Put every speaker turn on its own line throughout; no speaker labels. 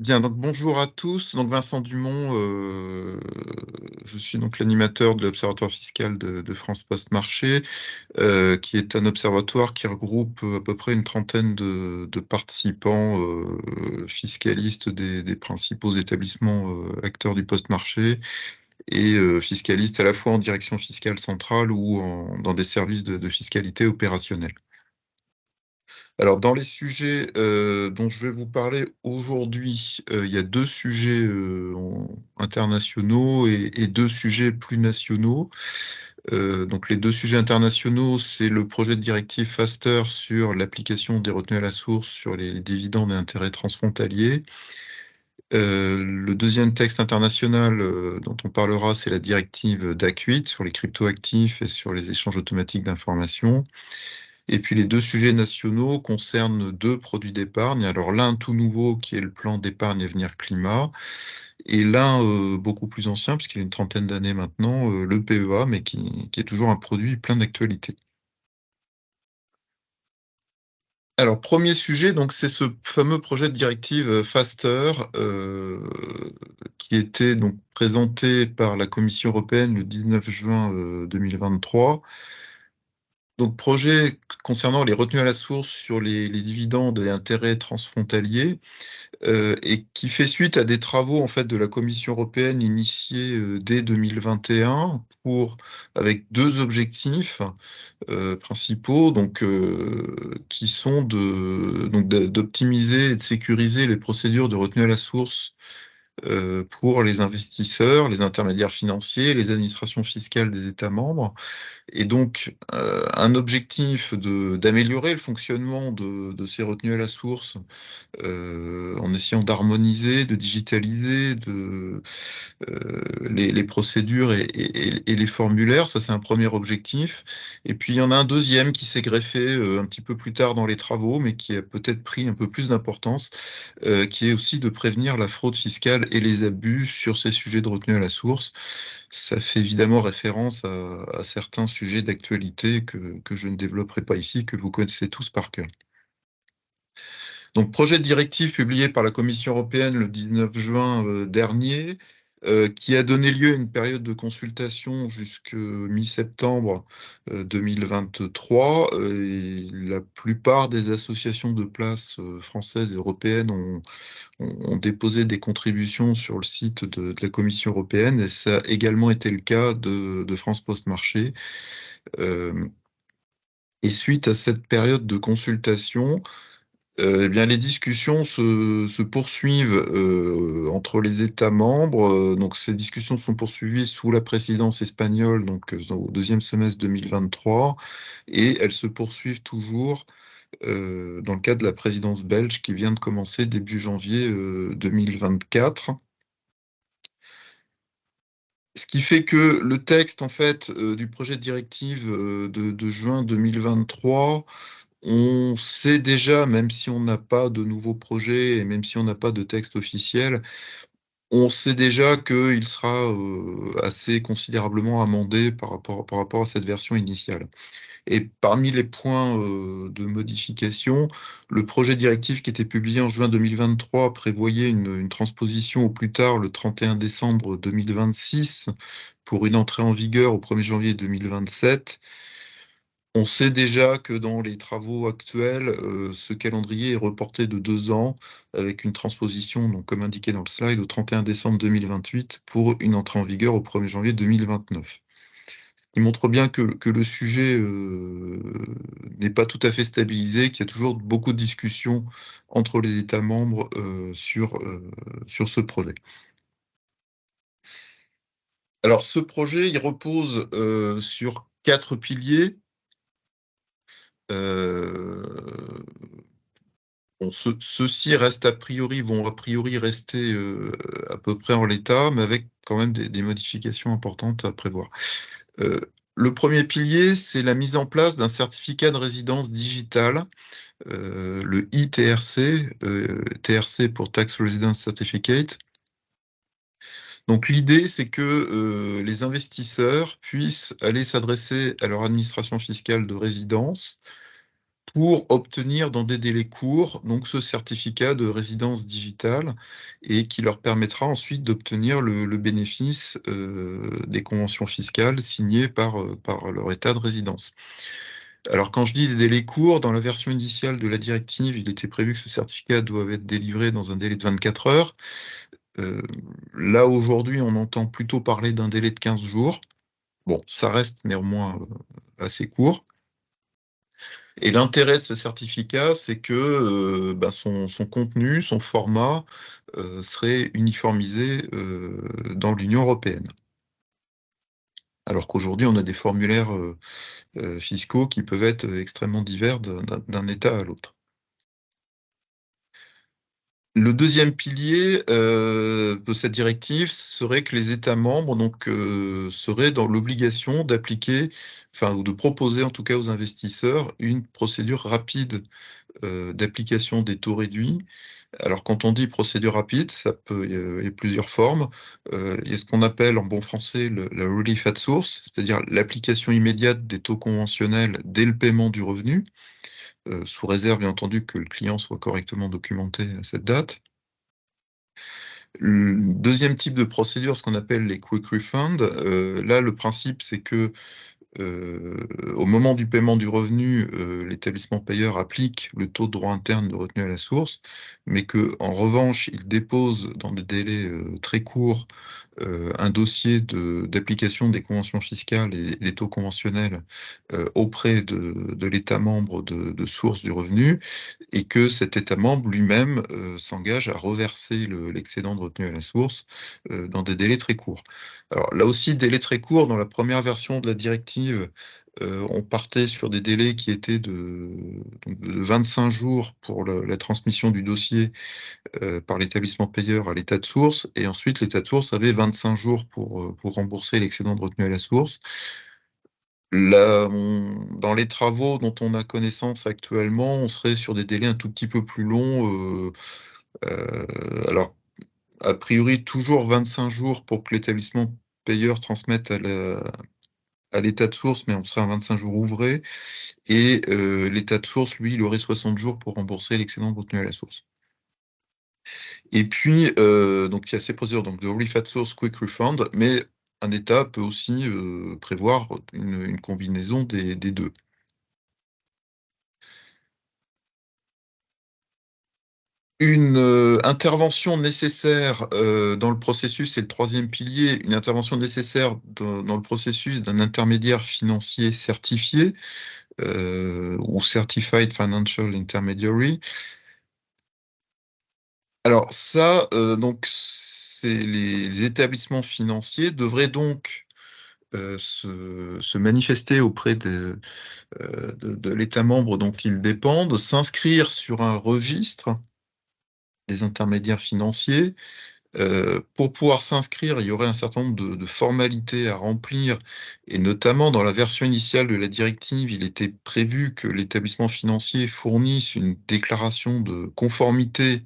Bien, donc bonjour à tous. Donc Vincent Dumont, je suis donc l'animateur de l'Observatoire fiscal de France Post-Marché, qui est un observatoire qui regroupe à peu près une trentaine de participants fiscalistes des principaux établissements acteurs du post-marché et fiscalistes à la fois en direction fiscale centrale ou dans des services de fiscalité opérationnelle. Alors, dans les sujets dont je vais vous parler aujourd'hui, il y a deux sujets internationaux et deux sujets plus nationaux. Donc, les deux sujets internationaux, c'est le projet de directive FASTER sur l'application des retenues à la source sur les dividendes et intérêts transfrontaliers. Le deuxième texte international dont on parlera, c'est la directive DAC8 sur les cryptoactifs et sur les échanges automatiques d'informations. Et puis les deux sujets nationaux concernent deux produits d'épargne. Alors l'un tout nouveau qui est le plan d'épargne et avenir climat, et l'un beaucoup plus ancien, puisqu'il a une trentaine d'années maintenant, le PEA, mais qui est toujours un produit plein d'actualité. Alors premier sujet, donc c'est ce fameux projet de directive FASTER qui était donc présenté par la Commission européenne le 19 juin 2023. Donc, projet concernant les retenues à la source sur les dividendes et intérêts transfrontaliers, et qui fait suite à des travaux en fait de la Commission européenne initiés dès 2021 avec deux objectifs principaux, donc qui sont d'optimiser et de sécuriser les procédures de retenue à la source pour les investisseurs, les intermédiaires financiers, les administrations fiscales des États membres. Et donc, un objectif d'améliorer le fonctionnement de ces retenues à la source en essayant d'harmoniser, de digitaliser les procédures et les formulaires. Ça, c'est un premier objectif. Et puis, il y en a un deuxième qui s'est greffé un petit peu plus tard dans les travaux, mais qui a peut-être pris un peu plus d'importance, qui est aussi de prévenir la fraude fiscale et les abus sur ces sujets de retenue à la source. Ça fait évidemment référence à certains sujets d'actualité que je ne développerai pas ici, que vous connaissez tous par cœur. Donc, projet de directive publié par la Commission européenne le 19 juin dernier, qui a donné lieu à une période de consultation jusqu'à mi-septembre 2023. Et la plupart des associations de place françaises et européennes ont déposé des contributions sur le site de la Commission européenne, et ça a également été le cas de France Post-Marché. Et suite à cette période de consultation, eh bien, les discussions se poursuivent entre les États membres. Donc, ces discussions sont poursuivies sous la présidence espagnole, donc au deuxième semestre 2023, et elles se poursuivent toujours dans le cadre de la présidence belge qui vient de commencer début janvier 2024. Ce qui fait que le texte, en fait, du projet de directive de juin 2023, on sait déjà, même si on n'a pas de nouveaux projets et même si on n'a pas de texte officiel, on sait déjà qu'il sera assez considérablement amendé par rapport à cette version initiale. Et parmi les points de modification, le projet de directive qui était publié en juin 2023 prévoyait une transposition au plus tard le 31 décembre 2026 pour une entrée en vigueur au 1er janvier 2027. On sait déjà que dans les travaux actuels, ce calendrier est reporté de 2 ans avec une transposition, donc, comme indiqué dans le slide, au 31 décembre 2028 pour une entrée en vigueur au 1er janvier 2029. Il montre bien que le sujet n'est pas tout à fait stabilisé, qu'il y a toujours beaucoup de discussions entre les États membres sur ce projet. Alors, ce projet, il repose sur 4 piliers. Bon, ceux-ci vont a priori rester à peu près en l'état, mais avec quand même des modifications importantes à prévoir. Le premier pilier, c'est la mise en place d'un certificat de résidence digital, le ITRC, TRC pour Tax Residence Certificate. Donc l'idée, c'est que les investisseurs puissent aller s'adresser à leur administration fiscale de résidence pour obtenir dans des délais courts donc ce certificat de résidence digitale et qui leur permettra ensuite d'obtenir le bénéfice des conventions fiscales signées par leur État de résidence. Alors quand je dis des délais courts, dans la version initiale de la directive, il était prévu que ce certificat doive être délivré dans un délai de 24 heures. Là, aujourd'hui, on entend plutôt parler d'un délai de 15 jours. Bon, ça reste néanmoins assez court. Et l'intérêt de ce certificat, c'est que son contenu, son format serait uniformisé dans l'Union européenne. Alors qu'aujourd'hui, on a des formulaires fiscaux qui peuvent être extrêmement divers d'un État à l'autre. Le deuxième pilier de cette directive serait que les États membres seraient dans l'obligation d'appliquer, ou de proposer en tout cas aux investisseurs une procédure rapide d'application des taux réduits. Alors quand on dit procédure rapide, il y a plusieurs formes. Il y a ce qu'on appelle en bon français la relief at source, c'est-à-dire l'application immédiate des taux conventionnels dès le paiement du revenu. Sous réserve, bien entendu, que le client soit correctement documenté à cette date. Le deuxième type de procédure, ce qu'on appelle les quick refunds, là, le principe, c'est que au moment du paiement du revenu, l'établissement payeur applique le taux de droit interne de retenue à la source, mais qu'en revanche, il dépose dans des délais très courts un dossier d'application des conventions fiscales et des taux conventionnels auprès de l'État membre de source du revenu, et que cet État membre lui-même s'engage à reverser l'excédent de retenue à la source dans des délais très courts. Alors là aussi, délais très courts, dans la première version de la directive, on partait sur des délais qui étaient de 25 jours pour la transmission du dossier par l'établissement payeur à l'état de source, et ensuite l'état de source avait 25 jours pour rembourser l'excédent de retenue à la source. Là, dans les travaux dont on a connaissance actuellement, on serait sur des délais un tout petit peu plus longs. Alors, a priori, toujours 25 jours pour que l'établissement payeur transmette à l'état de source, mais on serait à 25 jours ouvrés. Et l'état de source, lui, il aurait 60 jours pour rembourser l'excédent de retenue à la source. Et puis, donc il y a ces procédures donc, de relief at source, quick refund, mais un État peut aussi prévoir une combinaison des deux. Une intervention nécessaire dans le processus, c'est le troisième pilier, une intervention nécessaire dans le processus d'un intermédiaire financier certifié ou Certified Financial Intermediary. Alors ça, donc, les établissements financiers devraient donc se manifester auprès de l'État membre dont ils dépendent, s'inscrire sur un registre des intermédiaires financiers. Pour pouvoir s'inscrire, il y aurait un certain nombre de formalités à remplir, et notamment dans la version initiale de la directive, il était prévu que l'établissement financier fournisse une déclaration de conformité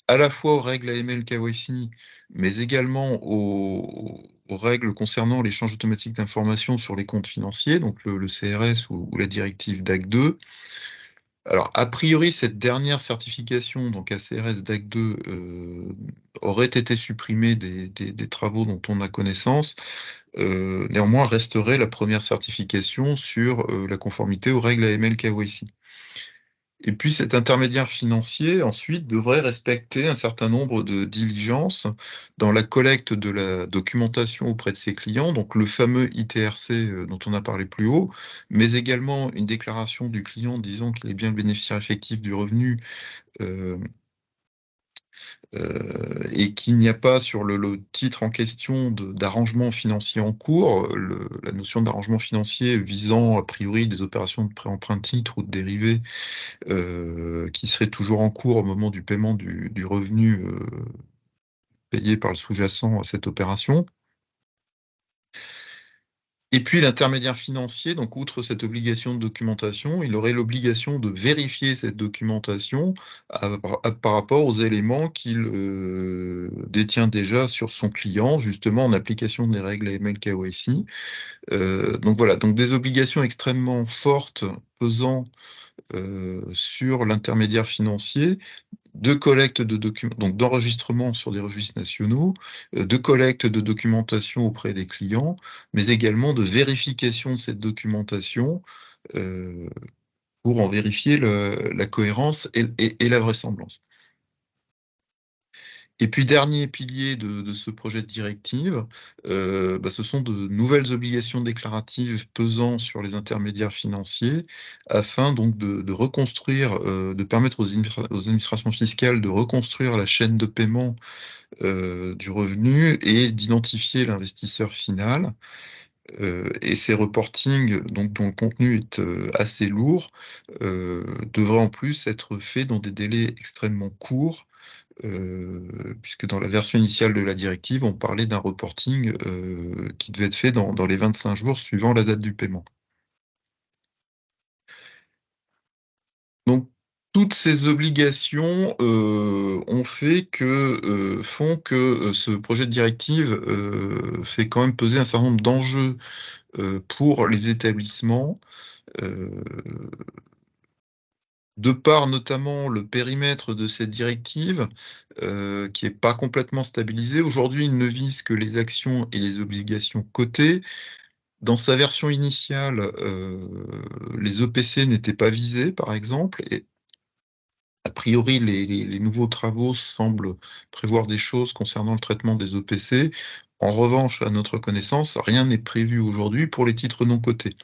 à la fois aux règles AML KYC, mais également aux règles concernant l'échange automatique d'informations sur les comptes financiers, donc le CRS ou la directive DAC 2. Alors, a priori, cette dernière certification, donc ACRS DAC 2, aurait été supprimée des travaux dont on a connaissance. Néanmoins, resterait la première certification sur la conformité aux règles AML KYC. Et puis cet intermédiaire financier, ensuite, devrait respecter un certain nombre de diligences dans la collecte de la documentation auprès de ses clients, donc le fameux ITRC dont on a parlé plus haut, mais également une déclaration du client disant qu'il est bien le bénéficiaire effectif du revenu et qu'il n'y a pas sur le titre en question d'arrangement financier en cours, la notion d'arrangement financier visant a priori des opérations de pré-emprunt titre ou de dérivés qui seraient toujours en cours au moment du paiement du revenu payé par le sous-jacent à cette opération. Et puis l'intermédiaire financier, donc outre cette obligation de documentation, il aurait l'obligation de vérifier cette documentation par rapport aux éléments qu'il détient déjà sur son client, justement en application des règles AML KYC. Donc voilà, donc des obligations extrêmement fortes pesant sur l'intermédiaire financier, de collecte de documents, donc d'enregistrement sur des registres nationaux, de collecte de documentation auprès des clients, mais également de vérification de cette documentation pour en vérifier la cohérence et la vraisemblance. Et puis, dernier pilier de ce projet de directive, ce sont de nouvelles obligations déclaratives pesant sur les intermédiaires financiers, afin donc de reconstruire, de permettre aux administrations fiscales de reconstruire la chaîne de paiement du revenu et d'identifier l'investisseur final. Et ces reportings, donc, dont le contenu est assez lourd, devraient en plus être faits dans des délais extrêmement courts, puisque dans la version initiale de la directive, on parlait d'un reporting qui devait être fait dans les 25 jours suivant la date du paiement. Donc, toutes ces obligations font que ce projet de directive fait quand même peser un certain nombre d'enjeux pour les établissements, de par notamment le périmètre de cette directive, qui n'est pas complètement stabilisé. Aujourd'hui, il ne vise que les actions et les obligations cotées. Dans sa version initiale, les EPC n'étaient pas visés, par exemple, et a priori, les nouveaux travaux semblent prévoir des choses concernant le traitement des EPC. En revanche, à notre connaissance, rien n'est prévu aujourd'hui pour les titres non cotés.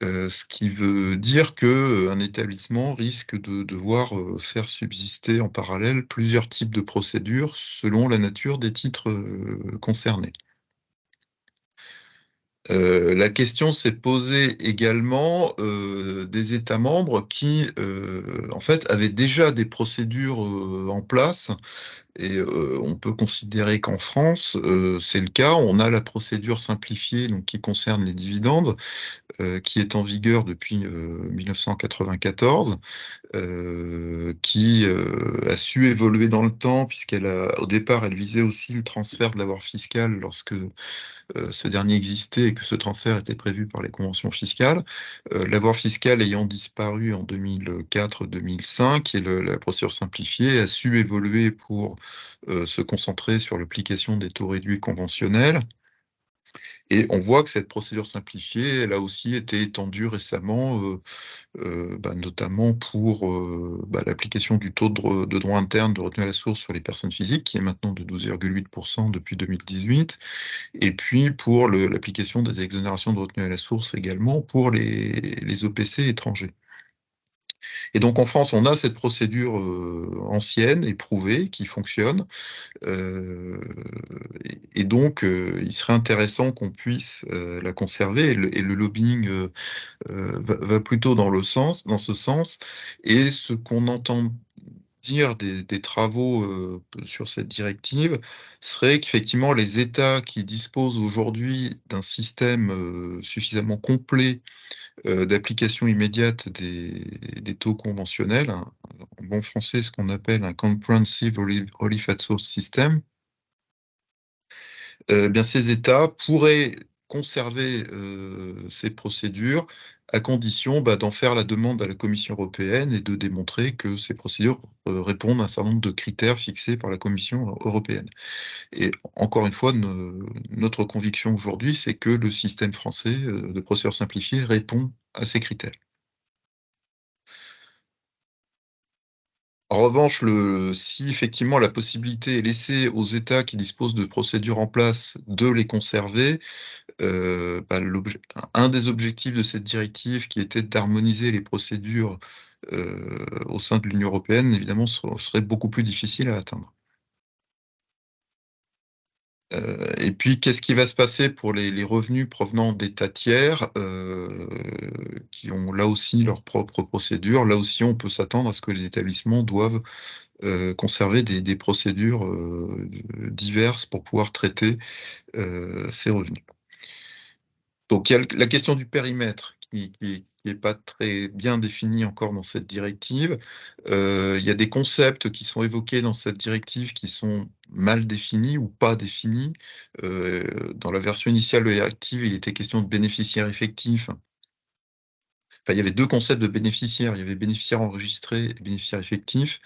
Ce qui veut dire qu'un établissement risque de devoir faire subsister en parallèle plusieurs types de procédures selon la nature des titres concernés. La question s'est posée également des États membres qui, en fait, avaient déjà des procédures en place. Et on peut considérer qu'en France, c'est le cas. On a la procédure simplifiée donc, qui concerne les dividendes, qui est en vigueur depuis 1994, qui a su évoluer dans le temps, au départ, elle visait aussi le transfert de l'avoir fiscal lorsque ce dernier existait et que ce transfert était prévu par les conventions fiscales. L'avoir fiscal ayant disparu en 2004-2005 et la procédure simplifiée a su évoluer pour se concentrer sur l'application des taux réduits conventionnels. Et on voit que cette procédure simplifiée, elle a aussi été étendue récemment, notamment pour l'application du taux de droit interne de retenue à la source sur les personnes physiques, qui est maintenant de 12,8% depuis 2018, et puis pour l'application des exonérations de retenue à la source également pour les EPC étrangers. Et donc en France, on a cette procédure ancienne, éprouvée, qui fonctionne. Et donc, il serait intéressant qu'on puisse la conserver. Et le lobbying va plutôt dans ce sens. Et ce qu'on entend dire des travaux sur cette directive serait qu'effectivement, les États qui disposent aujourd'hui d'un système suffisamment complet d'application immédiate des taux conventionnels, en bon français, ce qu'on appelle un Comprehensive Relief at Source System, bien ces États pourraient conserver ces procédures à condition d'en faire la demande à la Commission européenne et de démontrer que ces procédures répondent à un certain nombre de critères fixés par la Commission européenne. Et encore une fois, notre conviction aujourd'hui, c'est que le système français de procédure simplifiée répond à ces critères. En revanche, si effectivement la possibilité est laissée aux États qui disposent de procédures en place de les conserver, un des objectifs de cette directive qui était d'harmoniser les procédures au sein de l'Union européenne, évidemment, serait beaucoup plus difficile à atteindre. Et puis, qu'est-ce qui va se passer pour les revenus provenant d'États tiers qui ont là aussi leurs propres procédures? Là aussi, on peut s'attendre à ce que les établissements doivent conserver des procédures diverses pour pouvoir traiter ces revenus. Donc, il y a la question du périmètre qui n'est pas très bien définie encore dans cette directive. Il y a des concepts qui sont évoqués dans cette directive qui sont mal définis ou pas définis. Dans la version initiale de la directive, il était question de bénéficiaires effectifs. Enfin, il y avait deux concepts de bénéficiaires. Il y avait bénéficiaires enregistrés et bénéficiaires effectifs.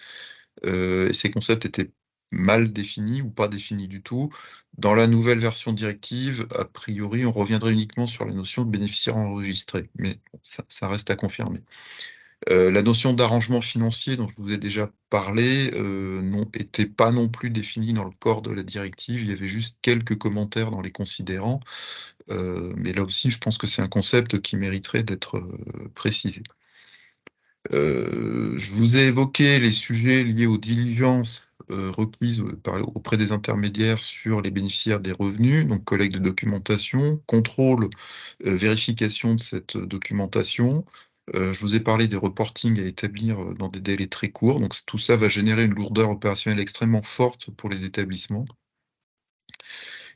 Et ces concepts étaient mal définis ou pas définis du tout. Dans la nouvelle version directive, a priori, on reviendrait uniquement sur la notion de bénéficiaire enregistré, mais bon, ça reste à confirmer. La notion d'arrangement financier dont je vous ai déjà parlé n'était pas non plus définie dans le corps de la directive, il y avait juste quelques commentaires dans les considérants, mais là aussi je pense que c'est un concept qui mériterait d'être précisé. Je vous ai évoqué les sujets liés aux diligences requises auprès des intermédiaires sur les bénéficiaires des revenus, donc collecte de documentation, contrôle, vérification de cette documentation. Je vous ai parlé des reportings à établir dans des délais très courts, donc tout ça va générer une lourdeur opérationnelle extrêmement forte pour les établissements.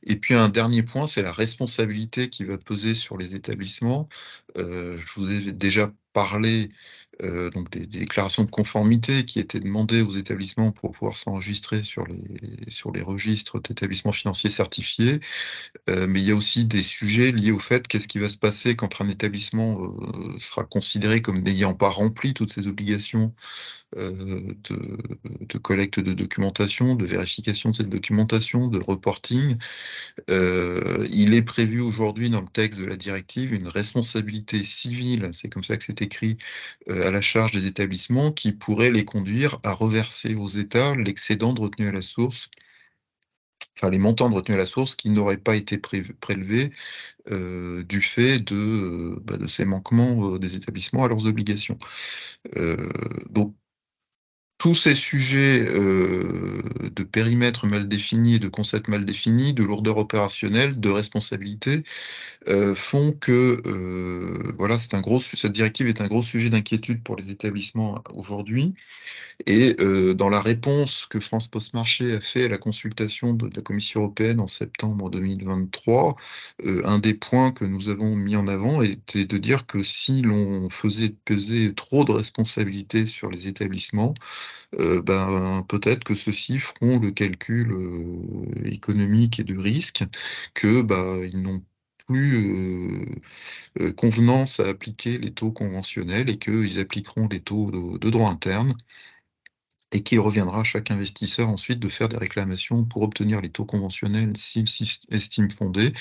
Et puis un dernier point, c'est la responsabilité qui va peser sur les établissements. Je vous ai déjà parlé donc des déclarations de conformité qui étaient demandées aux établissements pour pouvoir s'enregistrer sur les registres d'établissements financiers certifiés. Mais il y a aussi des sujets liés au fait qu'est-ce qui va se passer quand un établissement sera considéré comme n'ayant pas rempli toutes ses obligations de collecte de documentation, de vérification de cette documentation, de reporting. Il est prévu aujourd'hui dans le texte de la directive une responsabilité civile, c'est comme ça que c'est écrit, à la charge des établissements qui pourrait les conduire à reverser aux États l'excédent de retenue à la source, enfin les montants de retenue à la source qui n'auraient pas été prélevés du fait de ces manquements des établissements à leurs obligations. Donc, tous ces sujets de périmètre mal défini et de concept mal défini, de lourdeur opérationnelle, de responsabilité, font que voilà, cette directive est un gros sujet d'inquiétude pour les établissements aujourd'hui. Et dans la réponse que France Post-Marché a fait à la consultation de la Commission européenne en septembre 2023, un des points que nous avons mis en avant était de dire que si l'on faisait peser trop de responsabilités sur les établissements, peut-être que ceux-ci feront le calcul économique et de risque que ils n'ont plus convenance à appliquer les taux conventionnels et qu'ils appliqueront des taux de droit interne et qu'il reviendra à chaque investisseur ensuite de faire des réclamations pour obtenir les taux conventionnels s'il s'estime fondés.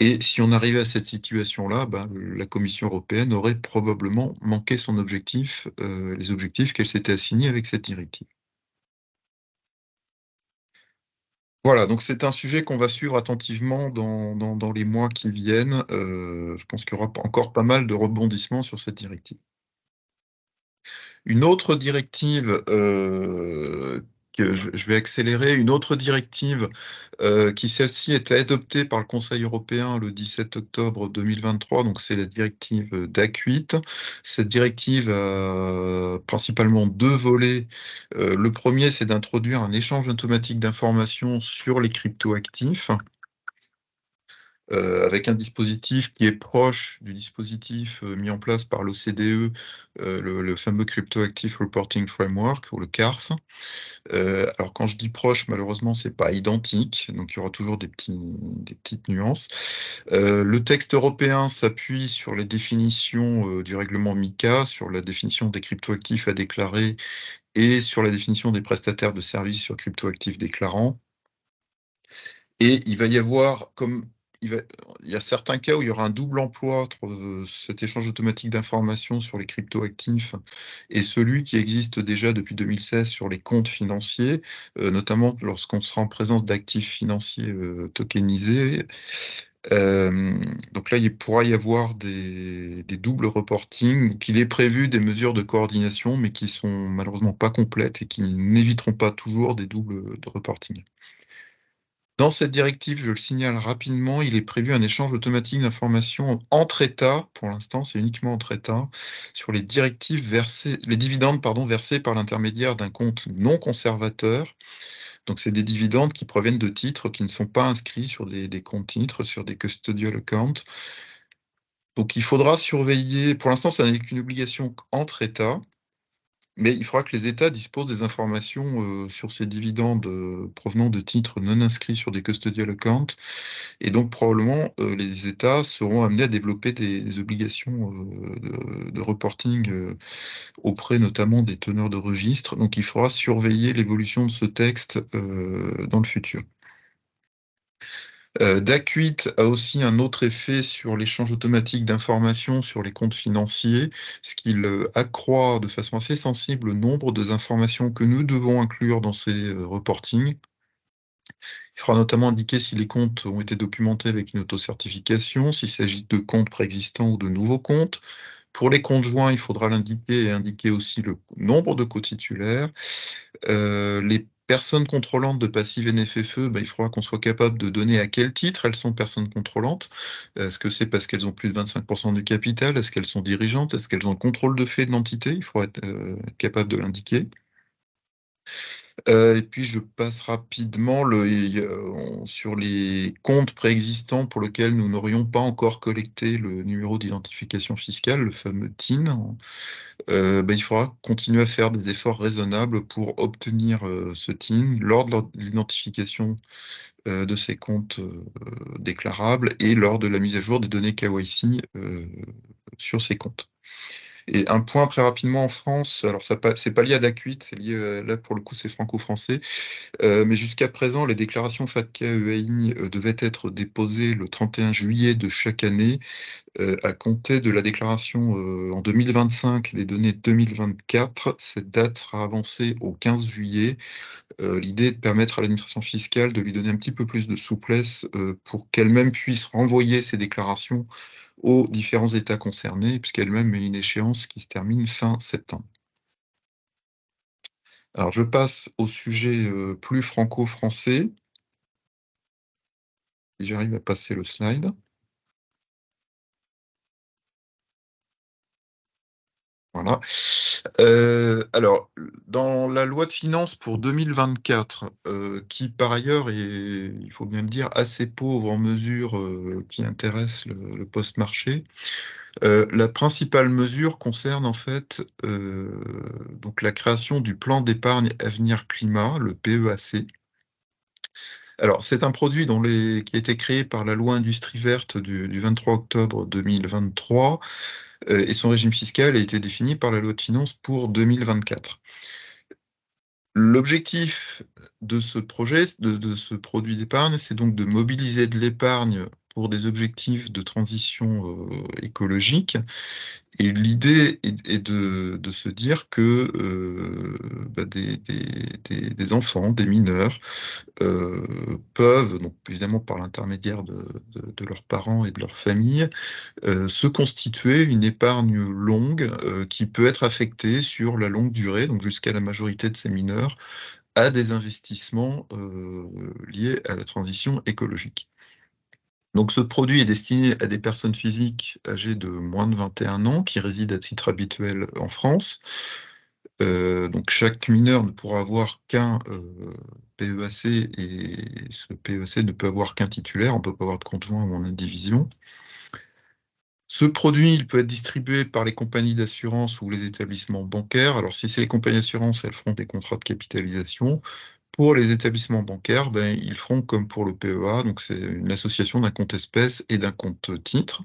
Et si on arrivait à cette situation-là, la Commission européenne aurait probablement manqué son objectif, les objectifs qu'elle s'était assignés avec cette directive. Voilà, donc c'est un sujet qu'on va suivre attentivement dans les mois qui viennent. Je pense qu'il y aura encore pas mal de rebondissements sur cette directive. Une autre directive que je vais accélérer, une autre directive qui celle-ci était adoptée par le Conseil européen le 17 octobre 2023, donc c'est la directive DAC8. Cette directive a principalement deux volets. Le premier, c'est d'introduire un échange automatique d'informations sur les cryptoactifs. Avec un dispositif qui est proche du dispositif mis en place par l'OCDE, le fameux Crypto Active Reporting Framework, ou le CARF. Alors quand je dis proche, malheureusement, c'est pas identique, donc il y aura toujours des petites nuances. Le texte européen s'appuie sur les définitions du règlement MiCA, sur la définition des cryptoactifs à déclarer et sur la définition des prestataires de services sur cryptoactifs déclarants. Et il va y avoir il y a certains cas où il y aura un double emploi entre cet échange automatique d'informations sur les cryptoactifs et celui qui existe déjà depuis 2016 sur les comptes financiers, notamment lorsqu'on sera en présence d'actifs financiers tokenisés. Donc là, il pourra y avoir des doubles reporting, qu'il est prévu des mesures de coordination, mais qui sont malheureusement pas complètes et qui n'éviteront pas toujours des doubles de reporting. Dans cette directive, je le signale rapidement, il est prévu un échange automatique d'informations entre États, pour l'instant c'est uniquement entre États, sur les dividendes versés par l'intermédiaire d'un compte non conservateur. Donc c'est des dividendes qui proviennent de titres qui ne sont pas inscrits sur des comptes titres, sur des custodial accounts. Donc il faudra surveiller, pour l'instant ça n'est qu'une obligation entre États, mais il faudra que les États disposent des informations sur ces dividendes provenant de titres non inscrits sur des custodial accounts, et donc probablement les États seront amenés à développer des obligations de reporting auprès notamment des teneurs de registre, donc il faudra surveiller l'évolution de ce texte dans le futur. DAC8 a aussi un autre effet sur l'échange automatique d'informations sur les comptes financiers, ce qu'il accroît de façon assez sensible le nombre des informations que nous devons inclure dans ces reportings. Il faudra notamment indiquer si les comptes ont été documentés avec une autocertification, s'il s'agit de comptes préexistants ou de nouveaux comptes. Pour les comptes joints, il faudra l'indiquer et indiquer aussi le nombre de cotitulaires. Les personnes contrôlantes de passives NFFE, il faudra qu'on soit capable de donner à quel titre elles sont personnes contrôlantes. Est-ce que c'est parce qu'elles ont plus de 25% du capital? Est-ce qu'elles sont dirigeantes? Est-ce qu'elles ont le contrôle de fait de l'entité? Il faudra être capable de l'indiquer. Et puis je passe rapidement sur les comptes préexistants pour lesquels nous n'aurions pas encore collecté le numéro d'identification fiscale, le fameux TIN. Il faudra continuer à faire des efforts raisonnables pour obtenir ce TIN lors de l'identification de ces comptes déclarables et lors de la mise à jour des données KYC sur ces comptes. Et un point très rapidement en France, alors c'est pas lié à DAC8, c'est lié, là pour le coup c'est franco-français, mais jusqu'à présent les déclarations FATCA-EAI devaient être déposées le 31 juillet de chaque année, à compter de la déclaration en 2025 des données 2024. Cette date sera avancée au 15 juillet. L'idée est de permettre à l'administration fiscale de lui donner un petit peu plus de souplesse pour qu'elle-même puisse renvoyer ses déclarations aux différents États concernés, puisqu'elle-même a une échéance qui se termine fin septembre. Alors, je passe au sujet plus franco-français. Si j'arrive à passer le slide. Voilà. Alors, dans la loi de finances pour 2024, qui par ailleurs est, il faut bien le dire, assez pauvre en mesures qui intéressent le post-marché, la principale mesure concerne en fait donc la création du plan d'épargne avenir climat, le PEAC. Alors, c'est un produit qui a été créé par la loi Industrie verte du 23 octobre 2023 et son régime fiscal a été défini par la loi de finances pour 2024. L'objectif de ce projet, de ce produit d'épargne, c'est donc de mobiliser de l'épargne pour des objectifs de transition écologique. Et l'idée est de se dire que des enfants, des mineurs, peuvent, donc évidemment par l'intermédiaire de leurs parents et de leur famille, se constituer une épargne longue qui peut être affectée sur la longue durée, donc jusqu'à la majorité de ces mineurs, à des investissements liés à la transition écologique. Donc ce produit est destiné à des personnes physiques âgées de moins de 21 ans qui résident à titre habituel en France. Donc chaque mineur ne pourra avoir qu'un PEAC et ce PEAC ne peut avoir qu'un titulaire, on ne peut pas avoir de conjoint ou en indivision. Ce produit, il peut être distribué par les compagnies d'assurance ou les établissements bancaires. Alors, si c'est les compagnies d'assurance, elles feront des contrats de capitalisation. Pour les établissements bancaires, ils feront comme pour le PEA, donc c'est une association d'un compte espèce et d'un compte titre.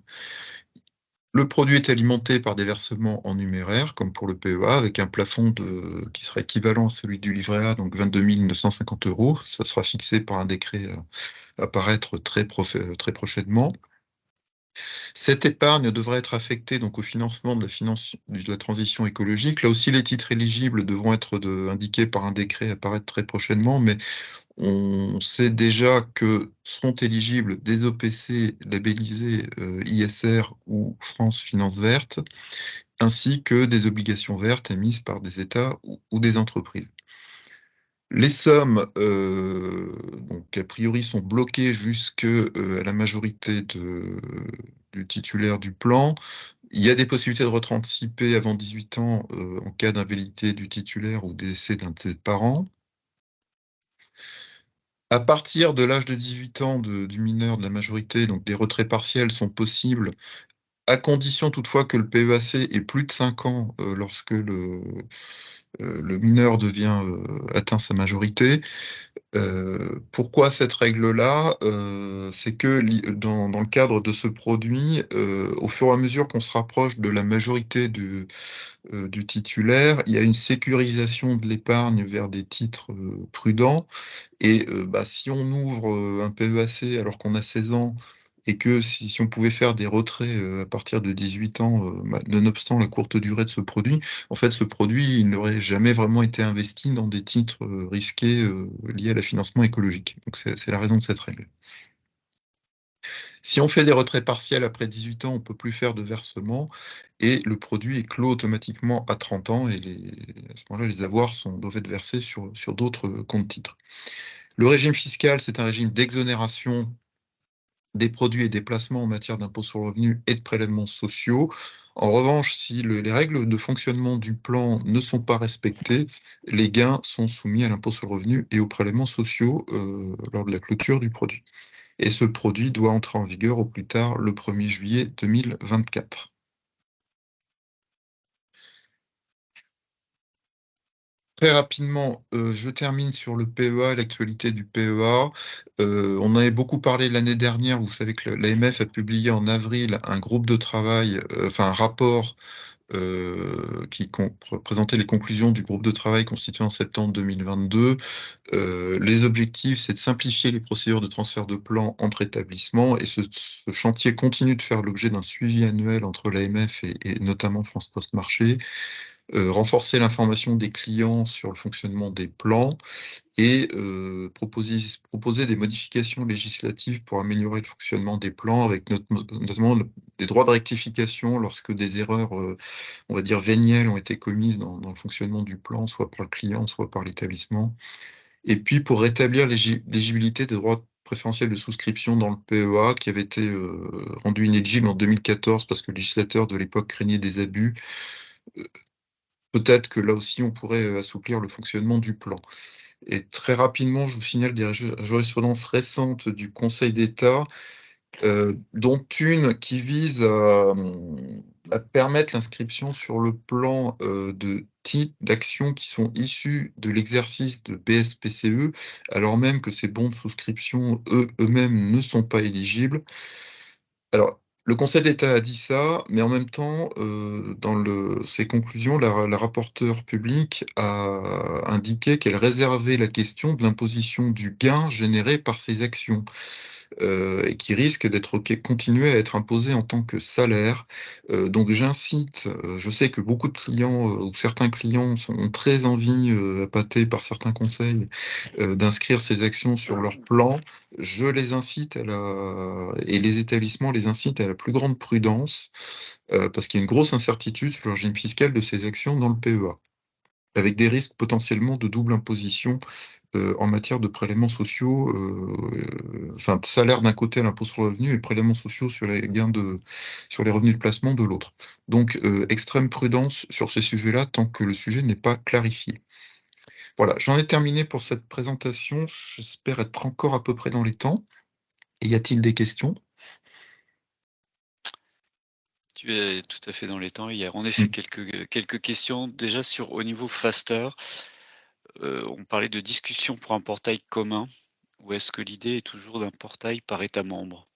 Le produit est alimenté par des versements en numéraire, comme pour le PEA, avec un plafond qui sera équivalent à celui du livret A, donc 22 950 €. Ça sera fixé par un décret à paraître très prochainement. Cette épargne devrait être affectée donc au financement de la transition écologique. Là aussi, les titres éligibles devront être indiqués par un décret à paraître très prochainement, mais on sait déjà que sont éligibles des OPC labellisés ISR ou France Finance Verte, ainsi que des obligations vertes émises par des États ou des entreprises. Les sommes, donc a priori, sont bloquées jusqu'à la majorité du titulaire du plan. Il y a des possibilités de retrait anticipé avant 18 ans en cas d'invalidité du titulaire ou décès d'un de ses parents. À partir de l'âge de 18 ans du mineur de la majorité, donc des retraits partiels sont possibles à condition toutefois que le PEAC ait plus de 5 ans lorsque le mineur atteint sa majorité. Pourquoi cette règle-là? C'est que dans le cadre de ce produit, au fur et à mesure qu'on se rapproche de la majorité du titulaire, il y a une sécurisation de l'épargne vers des titres prudents. Et si on ouvre un PEAC alors qu'on a 16 ans, et que si on pouvait faire des retraits à partir de 18 ans, nonobstant la courte durée de ce produit, en fait, ce produit, il n'aurait jamais vraiment été investi dans des titres risqués liés à la financement écologique. Donc, c'est la raison de cette règle. Si on fait des retraits partiels après 18 ans, on ne peut plus faire de versement et le produit est clos automatiquement à 30 ans et à ce moment-là, les avoirs doivent être versés sur d'autres comptes titres. Le régime fiscal, c'est un régime d'exonération des produits et des placements en matière d'impôt sur le revenu et de prélèvements sociaux. En revanche, si les règles de fonctionnement du plan ne sont pas respectées, les gains sont soumis à l'impôt sur le revenu et aux prélèvements sociaux lors de la clôture du produit. Et ce produit doit entrer en vigueur au plus tard le 1er juillet 2024. Très rapidement, je termine sur le PEA, l'actualité du PEA. On avait beaucoup parlé l'année dernière. Vous savez que l'AMF a publié en avril un groupe de travail, un rapport qui présentait les conclusions du groupe de travail constitué en septembre 2022. Les objectifs, c'est de simplifier les procédures de transfert de plans entre établissements et ce chantier continue de faire l'objet d'un suivi annuel entre l'AMF et notamment France Post Marché. Renforcer l'information des clients sur le fonctionnement des plans et proposer des modifications législatives pour améliorer le fonctionnement des plans avec notamment des droits de rectification lorsque des erreurs, on va dire, vénielles ont été commises dans le fonctionnement du plan, soit par le client, soit par l'établissement. Et puis pour rétablir l'éligibilité des droits préférentiels de souscription dans le PEA qui avait été rendu inéligible en 2014 parce que le législateur de l'époque craignait des abus. Peut-être que là aussi, on pourrait assouplir le fonctionnement du plan. Et très rapidement, je vous signale des jurisprudences récentes du Conseil d'État, dont une qui vise à permettre l'inscription sur le plan de types d'actions qui sont issus de l'exercice de BSPCE, alors même que ces bons de souscription eux-mêmes ne sont pas éligibles. Alors, le Conseil d'État a dit ça, mais en même temps, dans ses conclusions, la rapporteure publique a indiqué qu'elle réservait la question de l'imposition du gain généré par ces actions. Et qui risque d'être continué à être imposé en tant que salaire. Donc j'incite, je sais que beaucoup de clients ou certains clients ont très envie, appâtés par certains conseils, d'inscrire ces actions sur leur plan. Je les incite et les établissements les incitent à la plus grande prudence, parce qu'il y a une grosse incertitude sur le régime fiscal de ces actions dans le PEA, avec des risques potentiellement de double imposition en matière de prélèvements sociaux, de salaire d'un côté à l'impôt sur le revenu et prélèvements sociaux sur les sur les revenus de placement de l'autre. Donc, extrême prudence sur ces sujets-là tant que le sujet n'est pas clarifié. Voilà, j'en ai terminé pour cette présentation. J'espère être encore à peu près dans les temps. Et y a-t-il des questions?
Tu es tout à fait dans les temps. Il y a en effet quelques questions. Déjà au niveau Faster, on parlait de discussion pour un portail commun. Ou est-ce que l'idée est toujours d'un portail par État membre?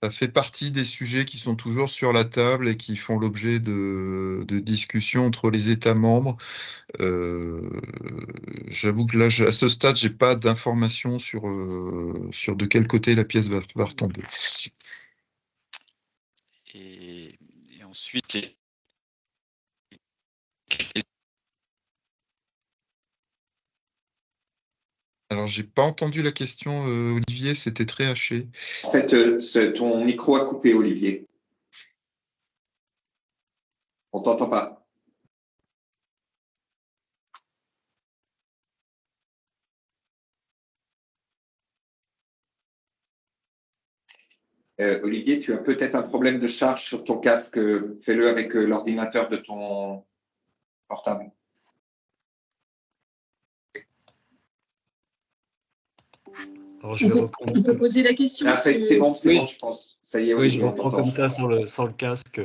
Ça fait partie des sujets qui sont toujours sur la table et qui font l'objet de discussions entre les États membres. J'avoue que là, à ce stade, j'ai pas d'informations sur de quel côté la pièce va retomber.
Et ensuite,
Alors, j'ai pas entendu la question, Olivier, c'était très haché.
En fait, ton micro a coupé, Olivier. On t'entend pas. Olivier, tu as peut-être un problème de charge sur ton casque. Fais-le avec l'ordinateur de ton portable.
Alors, je vais reprendre.
On peut poser la question.
Ah, c'est bon,
Oui.
je pense. Ça y est,
Oui,
Olivier,
je
on
reprends
t'entend.
comme ça sans le casque.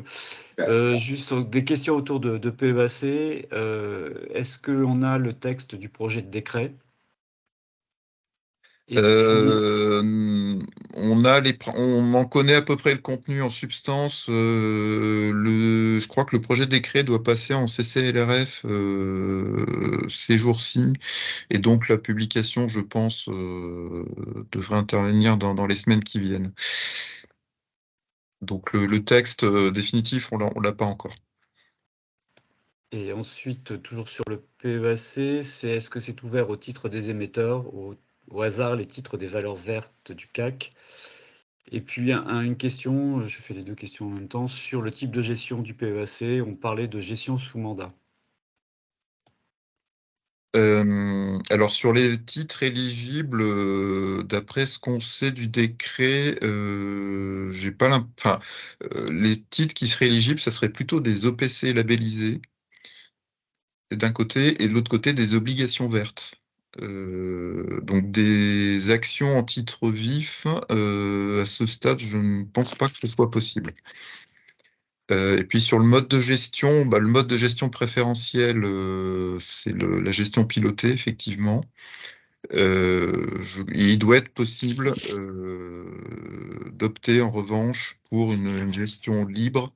Juste des questions autour de PEAC. Est-ce qu'on a le texte du projet de décret? Et
on en connaît à peu près le contenu en substance. Je crois que le projet de décret doit passer en CCLRF ces jours-ci, et donc la publication, je pense, devrait intervenir dans les semaines qui viennent. Donc le texte définitif, on l'a pas encore.
Et ensuite, toujours sur le PEAC, est-ce que c'est ouvert au titre des émetteurs, au hasard les titres des valeurs vertes du CAC? Et puis une question, je fais les deux questions en même temps, sur le type de gestion du PEAC, on parlait de gestion sous mandat.
Alors sur les titres éligibles, d'après ce qu'on sait du décret, j'ai pas les titres qui seraient éligibles, ça serait plutôt des OPC labellisés d'un côté, et de l'autre côté des obligations vertes. Donc des actions en titre vif, à ce stade, je ne pense pas que ce soit possible. Et puis sur le mode de gestion, le mode de gestion préférentiel, c'est la gestion pilotée, effectivement. Il doit être possible d'opter en revanche pour une gestion libre,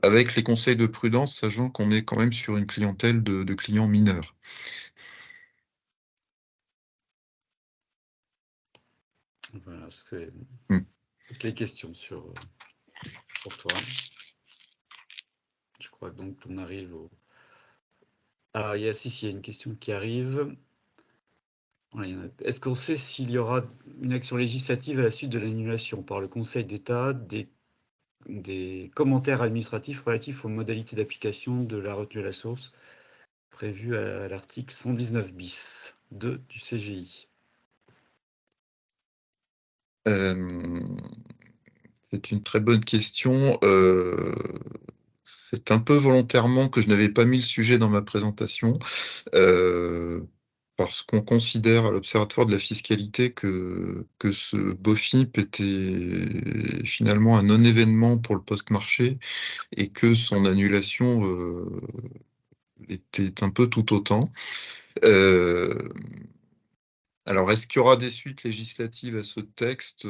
avec les conseils de prudence, sachant qu'on est quand même sur une clientèle de clients mineurs.
Voilà, c'est toutes les questions pour toi. Je crois donc qu'on arrive au... Ah, il y a une question qui arrive. Voilà, est-ce qu'on sait s'il y aura une action législative à la suite de l'annulation par le Conseil d'État des commentaires administratifs relatifs aux modalités d'application de la retenue à la source prévue à l'article 119 bis 2 du CGI?
C'est une très bonne question. C'est un peu volontairement que je n'avais pas mis le sujet dans ma présentation, parce qu'on considère à l'Observatoire de la fiscalité que ce BOFIP était finalement un non-événement pour le post-marché, et que son annulation était un peu tout autant. Alors, est-ce qu'il y aura des suites législatives à ce texte?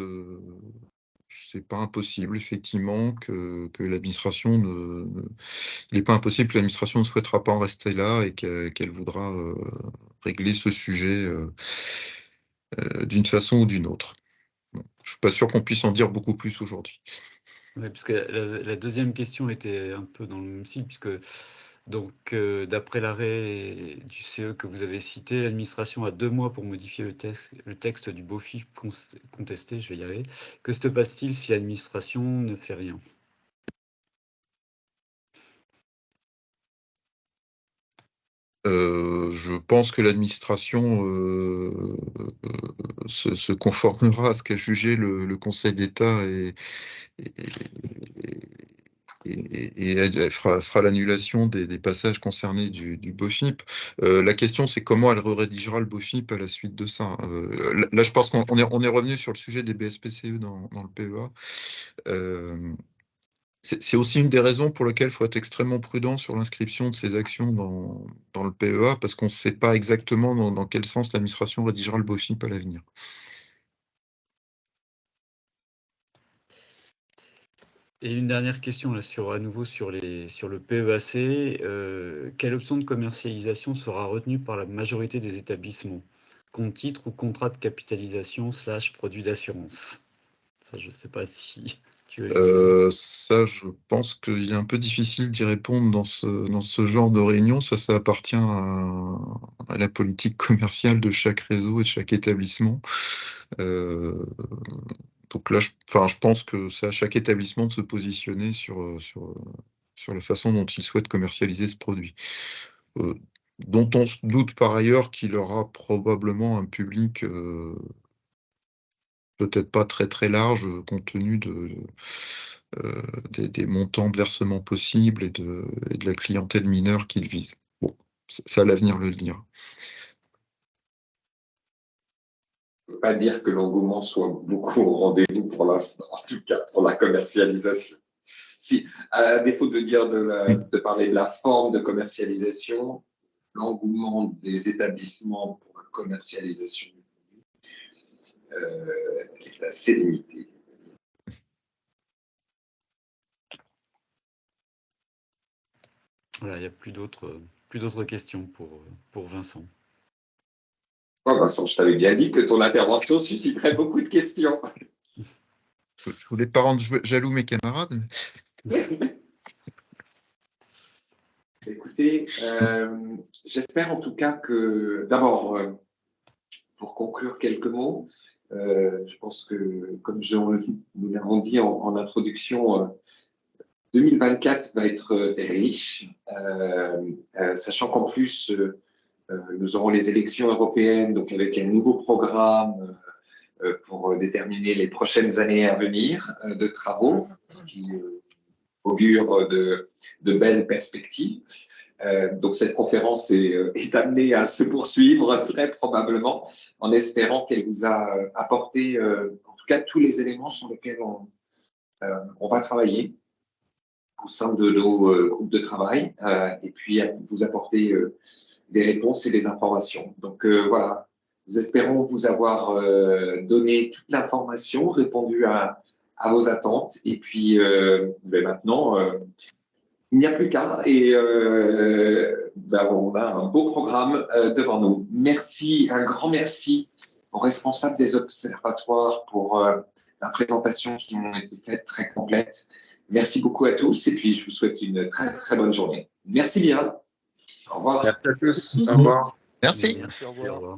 C'est pas impossible, effectivement, que l'administration il n'est pas impossible que l'administration ne souhaitera pas en rester là, et qu'elle voudra régler ce sujet d'une façon ou d'une autre. Bon, je suis pas sûr qu'on puisse en dire beaucoup plus aujourd'hui.
Oui, puisque la deuxième question était un peu dans le même style, puisque donc d'après l'arrêt du CE que vous avez cité, l'administration a 2 mois pour modifier le texte du BOFIP contesté, je vais y arriver. Que se passe-t-il si l'administration ne fait rien?
Je pense que l'administration se conformera à ce qu'a jugé le Conseil d'État, et elle fera l'annulation des passages concernés du BOFIP. La question, c'est comment elle rédigera le BOFIP à la suite de ça. Là, je pense qu'on est revenu sur le sujet des BSPCE dans le PEA. C'est aussi une des raisons pour lesquelles il faut être extrêmement prudent sur l'inscription de ces actions dans le PEA, parce qu'on ne sait pas exactement dans quel sens l'administration rédigera le BOFIP à l'avenir.
Et une dernière question là, à nouveau sur le PEAC. Quelle option de commercialisation sera retenue par la majorité des établissements? Compte titre ou contrat de capitalisation / produit d'assurance? Ça, je ne sais pas si tu as...
Ça, je pense qu'il est un peu difficile d'y répondre dans ce genre de réunion. Ça appartient à la politique commerciale de chaque réseau et de chaque établissement. Donc là, je pense que c'est à chaque établissement de se positionner sur la façon dont il souhaite commercialiser ce produit. Dont on se doute par ailleurs qu'il aura probablement un public peut-être pas très très large, compte tenu des montants de versement possibles et de la clientèle mineure qu'il vise. Bon, ça, l'avenir le dira.
ne peut pas dire que l'engouement soit beaucoup au rendez-vous pour l'instant, en tout cas pour la commercialisation. Si, à défaut de dire de parler de la forme de commercialisation, l'engouement des établissements pour la commercialisation est assez limité.
Voilà, il n'y a plus d'autres questions pour Vincent.
Oh Vincent, je t'avais bien dit que ton intervention susciterait beaucoup de questions.
Je voulais pas rendre jaloux mes camarades.
Écoutez, j'espère en tout cas que, d'abord, pour conclure quelques mots, je pense que, comme nous l'avons dit en introduction, 2024 va être riche, sachant qu'en plus, nous aurons les élections européennes, donc avec un nouveau programme pour déterminer les prochaines années à venir de travaux, ce qui augure de belles perspectives. Donc cette conférence est amenée à se poursuivre très probablement, en espérant qu'elle vous a apporté en tout cas tous les éléments sur lesquels on va travailler au sein de nos groupes de travail, et puis vous apporter des réponses et des informations. Donc voilà, nous espérons vous avoir donné toute l'information, répondu à vos attentes, et puis maintenant, il n'y a plus qu'à, et on a un beau programme devant nous. Merci, un grand merci aux responsables des observatoires pour la présentation qui m'ont été faites, très complète. Merci beaucoup à tous, et puis je vous souhaite une très très bonne journée. Merci bien. Au revoir.
Merci à tous. Au revoir.
Merci.
Merci, au revoir.